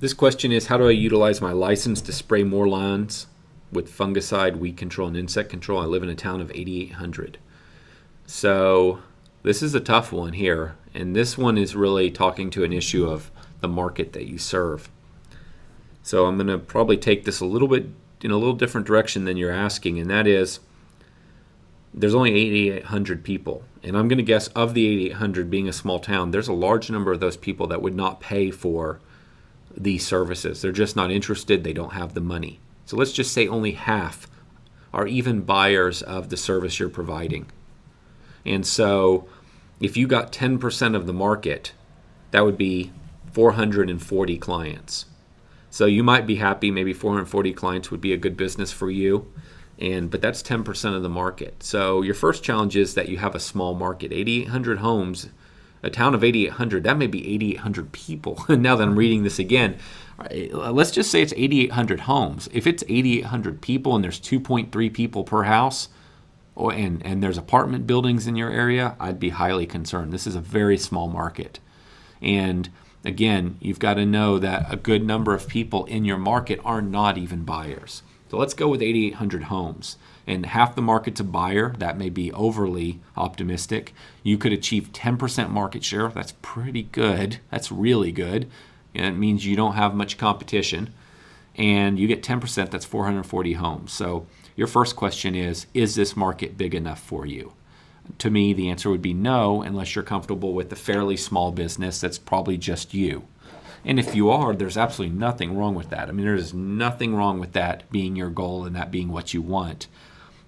This question is, how do I utilize my license to spray more lawns with fungicide, weed control, and insect control? I live in a town of 8,800. So this is a tough one here, and this one is really talking to an issue of the market that you serve. So I'm going to probably take this a little bit in a little different direction than you're asking, and that is, there's only 8,800 people, and I'm going to guess of the 8,800 being a small town, there's a large number of those people that would not pay for these services. They're just not interested. They don't have the money. So let's just say only half are even buyers of the service you're providing. And so if you got 10% of the market, that would be 440 clients. So you might be happy, maybe 440 clients would be a good business for you. But that's 10% of the market. So your first challenge is that you have a small market. 8,800 homes, a town of 8,800, that may be 8,800 people. Now that I'm reading this again, let's just say it's 8,800 homes. If it's 8,800 people and there's 2.3 people per house, and there's apartment buildings in your area, I'd be highly concerned. This is a very small market. And again, you've got to know that a good number of people in your market are not even buyers. So let's go with 8,800 homes. And half the market's a buyer. That may be overly optimistic. You could achieve 10% market share. That's pretty good. That's really good. And it means you don't have much competition. And you get 10%, that's 440 homes. So your first question is this market big enough for you? To me, the answer would be no, unless you're comfortable with a fairly small business that's probably just you. And if you are, there's absolutely nothing wrong with that. I mean, there's nothing wrong with that being your goal and that being what you want.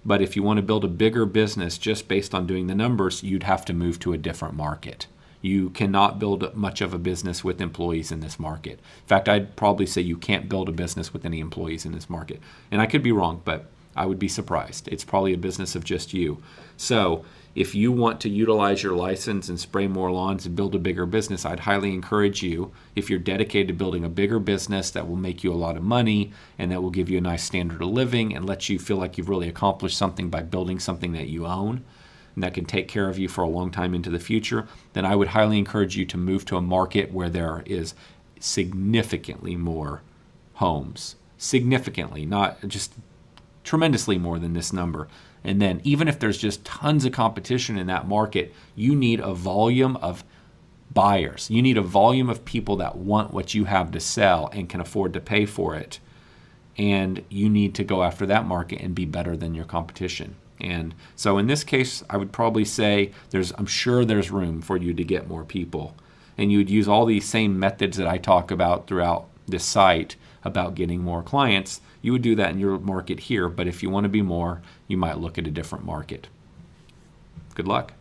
But if you want to build a bigger business just based on doing the numbers, you'd have to move to a different market. You cannot build much of a business with employees in this market. In fact, I'd probably say you can't build a business with any employees in this market. And I could be wrong, but I would be surprised. It's probably a business of just you. So if you want to utilize your license and spray more lawns and build a bigger business, I'd highly encourage you, if you're dedicated to building a bigger business that will make you a lot of money and that will give you a nice standard of living and let you feel like you've really accomplished something by building something that you own and that can take care of you for a long time into the future, then I would highly encourage you to move to a market where there is significantly more homes. Significantly, not just tremendously more than this number. And then even if there's just tons of competition in that market, you need a volume of buyers. You need a volume of people that want what you have to sell and can afford to pay for it. And you need to go after that market and be better than your competition. And so in this case, I would probably say I'm sure there's room for you to get more people. And you would use all these same methods that I talk about throughout this site about getting more clients. You would do that in your market here, but if you want to be more, you might look at a different market. Good luck.